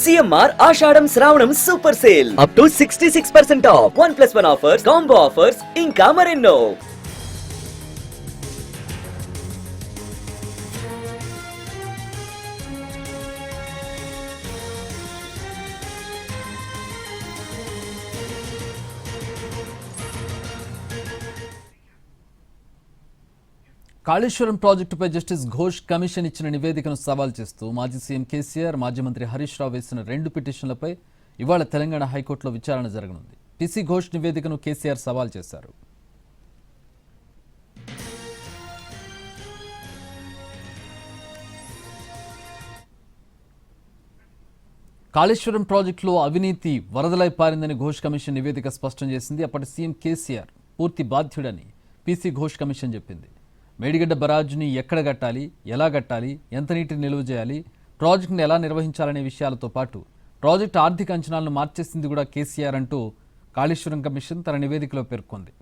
CMR ఆషాఢం శ్రావణం super sale up to 66% of 1+1 offers, combo offers ఇంకా మరెన్నో. కాళేశ్వరం ప్రాజెక్టుపై జస్టిస్ ఘోష్ కమిషన్ ఇచ్చిన నివేదికను సవాల్ చేస్తూ మాజీ సీఎం కేసీఆర్, మాజీ మంత్రి హరీష్ రావు వేసిన 2 పిటిషన్లపై ఇవాళ తెలంగాణ హైకోర్టులో విచారణ జరగనుంది. పీసీ ఘోష్ నివేదికను కేసీఆర్ సవాల్ చేశారు. కాళేశ్వరం ప్రాజెక్టులో అవినీతి వరదలై పారిందని ఘోష్ కమిషన్ నివేదిక స్పష్టం చేసింది. అప్పటి సీఎం కేసీఆర్ పూర్తి బాధ్యుడని పీసీ ఘోష్ కమిషన్ చెప్పింది. మేడిగడ్డ బరాజ్ని ఎక్కడ కట్టాలి, ఎలా కట్టాలి, ఎంత నీటిని నిల్వ చేయాలి, ప్రాజెక్టును ఎలా నిర్వహించాలనే విషయాలతో పాటు ప్రాజెక్టు ఆర్థిక అంచనాలను మార్చేసింది కూడా కేసీఆర్ అంటూ కాళేశ్వరం కమిషన్ తన నివేదికలో పేర్కొంది.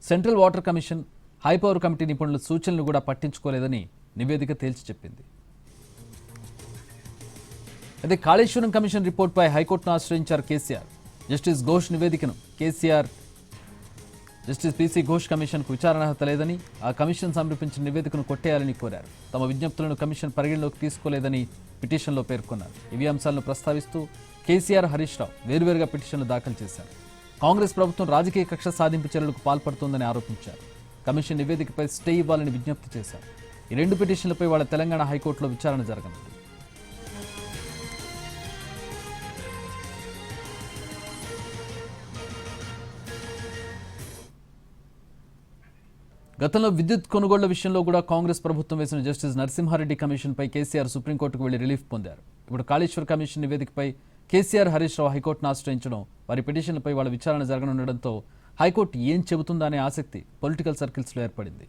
Central water commission, high power committee నిపుణుల సూచనలు కూడా పట్టించుకోలేదని నివేదిక తేల్చి చెప్పింది. అయితే కాళేశ్వరం కమిషన్ రిపోర్టుపై హైకోర్టును ఆశ్రయించారు కేసీఆర్. జస్టిస్ ఘోష్ నివేదికను కేసీఆర్ జస్టిస్ పీసీ ఘోష్ కమిషన్కు విచారణ అర్హత లేదని, ఆ కమిషన్ సమర్పించిన నివేదికను కొట్టేయాలని కోరారు. తమ విజ్ఞప్తులను కమిషన్ పరిగణలోకి తీసుకోలేదని పిటిషన్లో పేర్కొన్నారు. ఇవి అంశాలను ప్రస్తావిస్తూ కేసీఆర్, హరీష్ రావు వేర్వేరుగా పిటిషన్లు దాఖలు చేశారు. కాంగ్రెస్ ప్రభుత్వం రాజకీయ కక్ష సాధింపు చర్యలకు పాల్పడుతోందని ఆరోపించారు. కమిషన్ నివేదికపై స్టే ఇవ్వాలని విజ్ఞప్తి చేశారు. ఈ 2 పిటిషన్లపై వాళ్ళ తెలంగాణ హైకోర్టులో విచారణ జరగనుంది. గతంలో విద్యుత్ కొనుగోళ్ల విషయంలో కూడా కాంగ్రెస్ ప్రభుత్వం వేసిన జస్టిస్ నరసింహారెడ్డి కమిషన్పై కేసీఆర్ సుప్రీంకోర్టుకు వెళ్లి రిలీఫ్ పొందారు. ఇప్పుడు కాళేశ్వర కమిషన్ నివేదికపై కేసీఆర్, హరీష్ రావు హైకోర్టును ఆశ్రయించడం, వారి పిటిషన్లపై వాళ్ళ విచారణ జరగనుండడంతో హైకోర్టు ఏం చెబుతుందా అనే ఆసక్తి పొలిటికల్ సర్కిల్స్లో ఏర్పడింది.